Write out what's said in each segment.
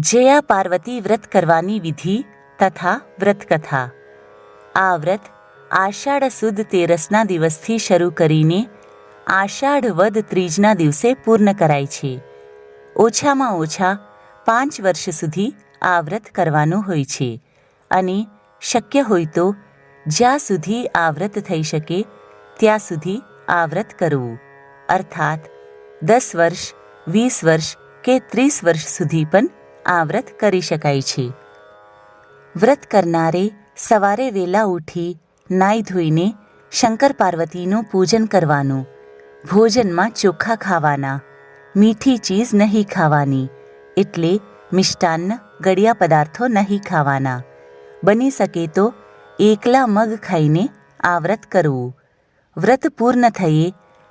જયા પાર્વતી વ્રત કરવાની વિધિ તથા વ્રતકથા. આ વ્રત આષાઢ સુદ તેરસના દિવસથી શરૂ કરીને આષાઢ વદ ત્રીજના દિવસે પૂર્ણ કરાય છે. ઓછામાં ઓછા 5 વર્ષ સુધી આ વ્રત કરવાનું હોય છે અને શક્ય હોય તો જ્યાં સુધી આ વ્રત થઈ શકે ત્યાં સુધી આ વ્રત કરવું, અર્થાત 10 વર્ષ, 20 વર્ષ કે 30 વર્ષ સુધી પણ આ વ્રત કરી શકાય છે. વ્રત કરનારે સવારે વહેલા ઉઠી નાઈ ધોઈને શંકર પાર્વતીનું પૂજન કરવાનું, ભોજનમાં ચોખા ખાવાના, મીઠી ચીજ નહીં ખાવાની, એટલે મિષ્ટાન્ન ગળ્યા પદાર્થો નહીં ખાવાના. બની શકે તો એકલા મગ ખાઈને આ વ્રત કરવું. વ્રત પૂર્ણ થયે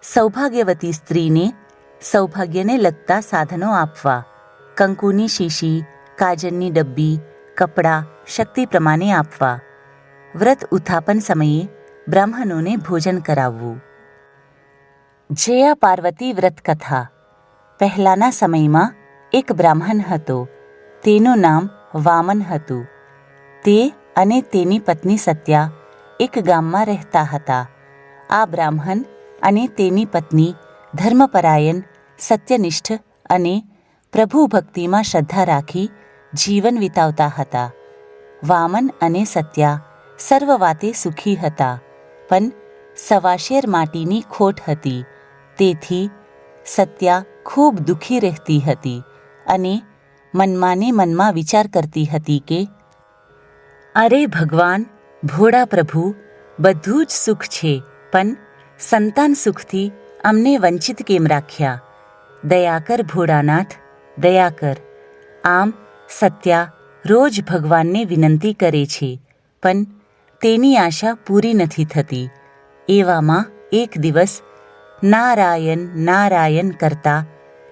સૌભાગ્યવતી સ્ત્રીને સૌભાગ્યને લગતા સાધનો આપવા, કંકુની શીશી, કાજળની ડબ્બી, કપડાં શક્તિ પ્રમાણે આપવા. વ્રત ઉત્થાપન સમયે બ્રાહ્મણોને ભોજન કરાવવું. જયા પાર્વતી વ્રત કથા. પહેલાંના સમયમાં એક બ્રાહ્મણ હતો. તેનું નામ વામન હતું. તે અને તેની પત્ની સત્યા એક ગામમાં રહેતા હતા. આ બ્રાહ્મણ અને તેની પત્ની ધર્મપરાયણ, સત્યનિષ્ઠ અને પ્રભુ ભક્તિમાં શ્રદ્ધા રાખી જીવન વિતાવતા હતા. વામન અને સત્યા સર્વ વાતે સુખી હતા, પણ સવાશેર માટીની ખોટ હતી. તેથી સત્યા ખૂબ દુઃખી રહેતી હતી અને મનમાં ને મનમાં વિચાર કરતી હતી કે અરે ભગવાન, ભોળા પ્રભુ, બધું જ સુખ છે, પણ સંતાન સુખથી અમને વંચિત કેમ રાખ્યા? દયા કર ભોળાનાથ, દયા કર. આમ સત્યા રોજ ભગવાનને વિનંતી કરે છે, પણ તેની આશા પૂરી નથી થતી. એવામાં એક દિવસ નારાયણ નારાયણ કરતા,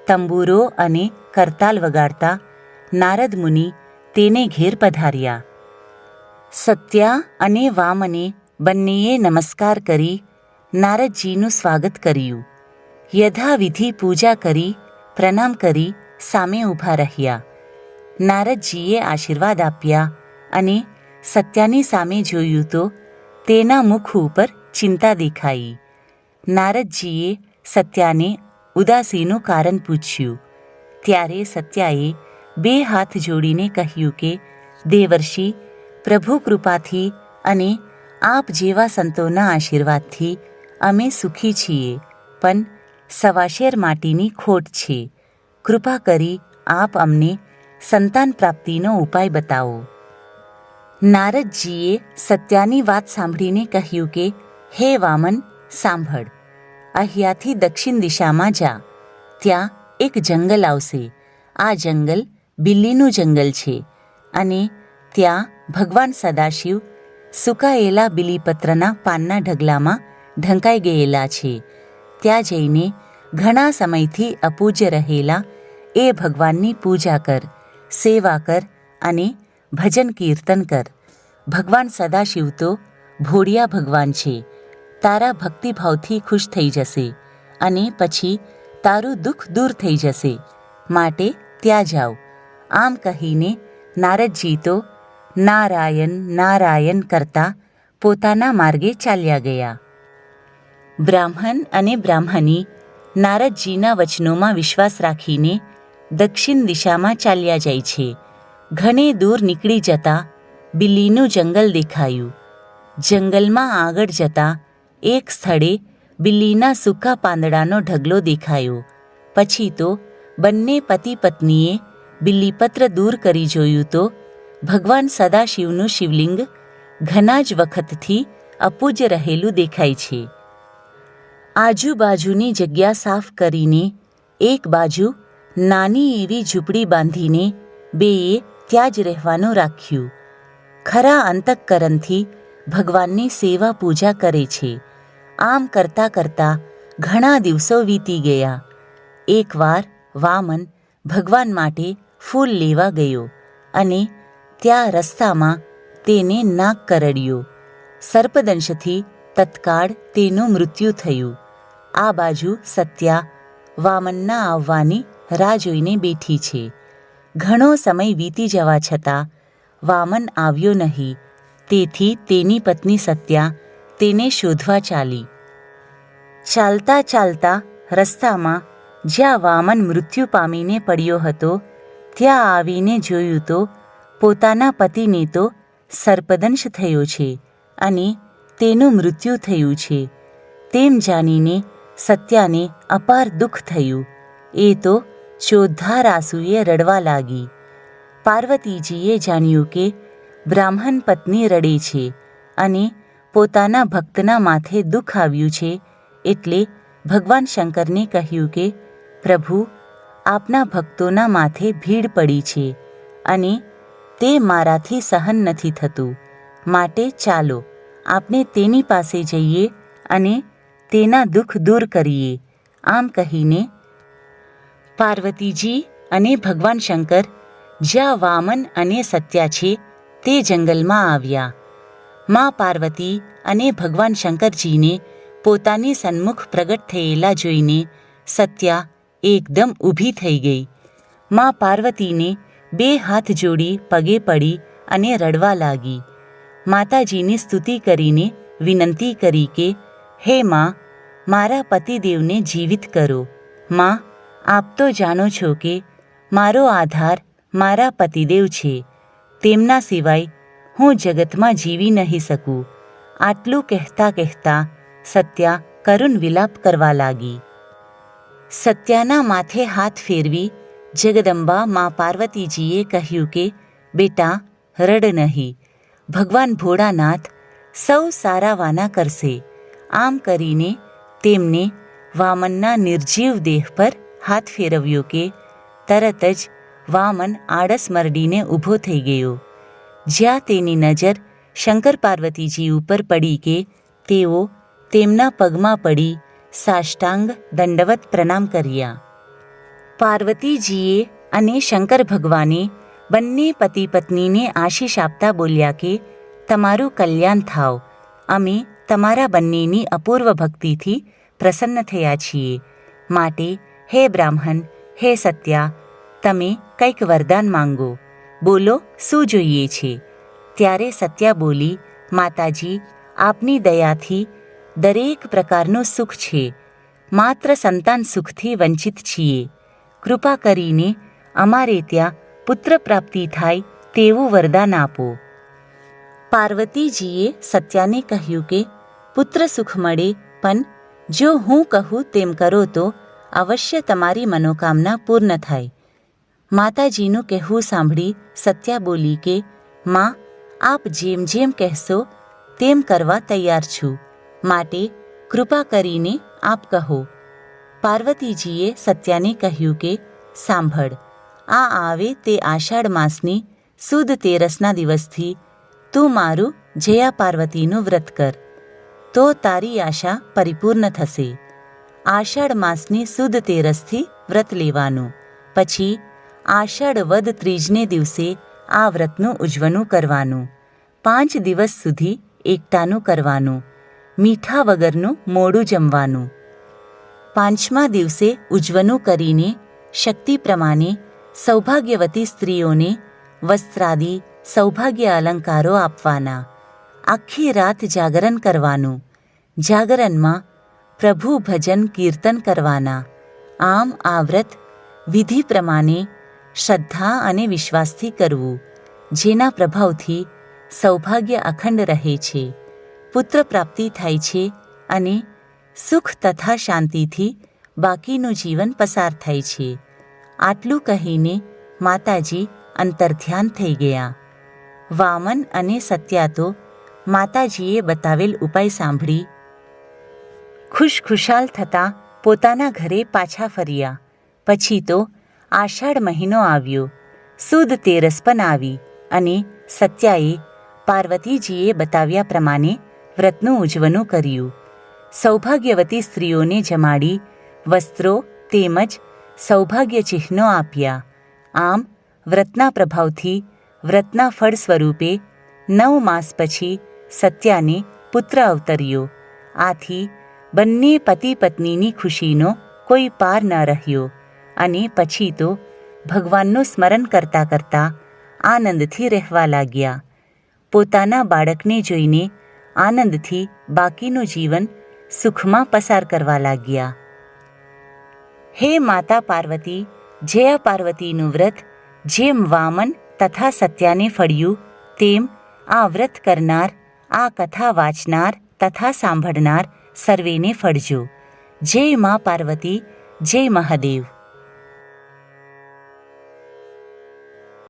તંબુરો અને કરતાલ વગાડતા નારદ મુનિ તેને ઘેર પધાર્યા. સત્યા અને વામને બંનેએ નમસ્કાર કરી નારદજીનું સ્વાગત કર્યું. યથાવિધિ પૂજા કરી પ્રણામ કરી સામે ઊભા રહ્યા. નારદજીએ આશીર્વાદ આપ્યા અને સત્યાની સામે જોયું તો તેના મુખ ઉપર ચિંતા દેખાઈ. નારદજીએ સત્યાને ઉદાસીનું કારણ પૂછ્યું. ત્યારે સત્યાએ 2 હાથ જોડીને કહ્યું કે દેવર્ષિ, પ્રભુ કૃપાથી અને આપ જેવા સંતોના આશીર્વાદથી અમે સુખી છીએ, પણ સવાશેર માટીની ખોટ છે. કૃપા કરી આપ અમને સંતાન પ્રાપ્તિનો ઉપાય બતાવો. નારદજીએ સત્યાની વાત સાંભળીને કહ્યું કે હે વામન, સાંભળ. અહીંયાથી દક્ષિણ દિશામાં જા. ત્યાં એક જંગલ આવશે. આ જંગલ બિલ્લીનું જંગલ છે અને ત્યાં ભગવાન સદાશિવ સુકાયેલા બિલીપત્રના પાનના ઢગલામાં ઢંકાઈ ગયેલા છે. ત્યાં જઈને ઘણા સમયથી અપૂજ્ય રહેલા એ ભગવાનની પૂજા કર, સેવા કર અને ભજન કીર્તન કર. ભગવાન સદાશિવ તો ભોળિયા ભગવાન છે. તારા ભક્તિભાવથી ખુશ થઈ જશે અને પછી તારું દુઃખ દૂર થઈ જશે. માટે ત્યાં જાઓ. આમ કહીને નારદજી તો નારાયણ નારાયણ કરતા પોતાના માર્ગે ચાલ્યા ગયા. બ્રાહ્મણ અને બ્રાહ્મણી નારદજીના વચનોમાં વિશ્વાસ રાખીને દક્ષિણ દિશામાં ચાલ્યા જાય છે. ઘણે દૂર નીકળી જતા બિલ્લીનું જંગલ દેખાયું. જંગલમાં આગળ જતા એક સ્થળે બિલ્લીના સૂકા પાંદડાનો ઢગલો દેખાયો. પછી તો બંને પતિ પત્નીએ બિલ્લીપત્ર દૂર કરી જોયું તો ભગવાન સદાશિવનું શિવલિંગ ઘણા જ વખતથી અપૂજ્ય રહેલું દેખાય છે. આજુબાજુની જગ્યા સાફ કરીને એક બાજુ નાની એવી ઝૂંપડી બાંધીને બેએ ત્યાં જ રહેવાનું રાખ્યું. ખરા અંતઃકરણથી ભગવાનની સેવા પૂજા કરે છે. આમ કરતાં કરતાં ઘણા દિવસો વીતી ગયા. એકવાર વામન ભગવાન માટે ફૂલ લેવા ગયો અને ત્યાં રસ્તામાં તેને નાગ કરડ્યો. સર્પદંશથી તત્કાળ તેનું મૃત્યુ થયું. આ બાજુ સત્યા વામનના આવવાની રાહ જોઈને બેઠી છે. ઘણો સમય વીતી જવા છતાં વામન આવ્યો નહીં. તેથી તેની પત્ની સત્યા તેને શોધવા ચાલી. ચાલતા ચાલતા રસ્તામાં જ્યાં વામન મૃત્યુ પામીને પડ્યો હતો ત્યાં આવીને જોયું તો પોતાના પતિને તો સર્પદંશ થયો છે અને તેનું મૃત્યુ થયું છે. તેમ જાણીને સત્યાને અપાર દુઃખ થયું. એ તો ચોધાર આંસુએ રડવા લાગી. પાર્વતીજીએ જાણ્યું કે બ્રાહ્મણ પત્ની રડે છે અને પોતાના ભક્તના માથે દુઃખ આવ્યું છે, એટલે ભગવાન શંકરને કહ્યું કે પ્રભુ, આપના ભક્તોના માથે ભીડ પડી છે અને તે મારાથી સહન નથી થતું. માટે ચાલો આપણે તેની પાસે જઈએ અને તેના દુઃખ દૂર કરીએ. આમ કહીને પાર્વતીજી અને ભગવાન શંકર જ્યાં વામન અને સત્યા છે તે જંગલમાં આવ્યા. મા પાર્વતી અને ભગવાન શંકરજીને પોતાની સન્મુખ પ્રગટ થયેલા જોઈને સત્યા એકદમ ઊભી થઈ ગઈ. મા પાર્વતીને 2 હાથ જોડી પગે પડી અને રડવા લાગી. માતાજીની સ્તુતિ કરીને વિનંતી કરી કે હે મા, મારા પતિદેવને જીવિત કરો. મા, આપ તો જાણો છો કે મારો આધાર મારા પતિદેવ છે. તેમના સિવાય હું જગતમાં જીવી નહીં શકું. આટલું કહેતા કહેતા સત્યા કરુણ વિલાપ કરવા લાગી. સત્યાના માથે હાથ ફેરવી જગદંબા મા પાર્વતીજીએ કહ્યું કે બેટા, રડ નહીં. ભગવાન ભોળાનાથ સૌ સારા વાના કરશે. આમ કરીને તેમને વામનના નિર્જીવ દેહ પર હાથ ફેરવ્યો કે તરત જ વામન આળસ મરડીને ઊભો થઈ ગયો. જ્યાં તેની નજર શંકર પાર્વતીજી ઉપર પડી કે તેઓ તેમના પગમાં પડી સાષ્ટાંગ દંડવત પ્રણામ કર્યા. પાર્વતીજીએ અને શંકર ભગવાને બંને પતિ પત્નીને આશીષ આપતા બોલ્યા કે તમારું કલ્યાણ થાવ. અમે તમારા બંનેની અપૂર્વ ભક્તિથી પ્રસન્ન થયા છીએ. માટે હે બ્રાહ્મણ, હે સત્યા, તમે કંઈક વરદાન માંગો. બોલો, શું જોઈએ છે? ત્યારે સત્યા બોલી, માતાજી, આપની દયાથી દરેક પ્રકારનું સુખ છે. માત્ર સંતાન સુખથી વંચિત છીએ. કૃપા કરીને અમારે ત્યાં પુત્ર પ્રાપ્તિ થાય તેવું વરદાન આપો. પાર્વતીજીએ સત્યાને કહ્યું કે પુત્ર સુખ મળે, પણ જો હું કહું તેમ કરો તો અવશ્ય તમારી મનોકામના પૂર્ણ થાય. માતાજીનું કહેવું સાંભળી સત્યા બોલી કે માં, આપ જેમ જેમ કહેશો તેમ કરવા તૈયાર છું. માટે કૃપા કરીને આપ કહો. પાર્વતીજીએ સત્યાને કહ્યું કે સાંભળ, આ આવે તે આષાઢ માસની સુદ તેરસના દિવસથી તું મારું જયા પાર્વતીનું વ્રત કર, તો તારી આશા પરિપૂર્ણ થશે. આષાઢ માસની સુદ તેરસથી વ્રત લેવાનું. પછી આષાઢ વદ ત્રીજને દિવસે આ વ્રતનું ઉજવણું કરવાનું. 5 દિવસ સુધી એકટાનું કરવાનું. મીઠા વગરનું મોડું જમવાનું. 5મા દિવસે ઉજવણું કરીને શક્તિ પ્રમાણે સૌભાગ્યવતી સ્ત્રીઓને વસ્ત્રાદિ સૌભાગ્ય અલંકારો આપવાના. આખી રાત જાગરણ કરવાનું. જાગરણમાં પ્રભુ ભજન કીર્તન કરવાના. આમ આ વ્રત વિધિ પ્રમાણે શ્રદ્ધા અને વિશ્વાસથી કરવું, જેના પ્રભાવથી સૌભાગ્ય અખંડ રહે છે, પુત્ર પ્રાપ્તિ થાય છે અને સુખ તથા શાંતિથી બાકીનું જીવન પસાર થાય છે. આટલું કહીને માતાજી અંતર્ધ્યાન થઈ ગયા. વામન અને સત્યા તો માતાજીએ બતાવેલ ઉપાય સાંભળી ખુશખુશાલ થતાં પોતાના ઘરે પાછા ફર્યા. પછી તો આષાઢ મહિનો આવ્યો. સુદ તેરસ પણ આવી અને સત્યાએ પાર્વતીજીએ બતાવ્યા પ્રમાણે વ્રતનું ઉજવણું કર્યું. સૌભાગ્યવતી સ્ત્રીઓને જમાડી વસ્ત્રો તેમજ સૌભાગ્ય ચિહ્નો આપ્યા. આમ વ્રતના પ્રભાવથી વ્રતના ફળ સ્વરૂપે 9 માસ પછી સત્યાને પુત્ર અવતર્યો. આથી બંને પતિ પત્નીની ખુશીનો કોઈ પાર ન રહ્યો અને પછી તો ભગવાનનું સ્મરણ કરતાં કરતાં આનંદથી રહેવા લાગ્યા. પોતાના બાળકને જોઈને આનંદથી બાકીનું જીવન સુખમાં પસાર કરવા લાગ્યા. હે માતા પાર્વતી, જયા પાર્વતીનું વ્રત જેમ વામન તથા સત્યાને ફળ્યું, તેમ આ વ્રત કરનાર, આ કથા વાંચનાર તથા સાંભળનાર સર્વેને ફળજો. જય મા પાર્વતી, જય મહાદેવ.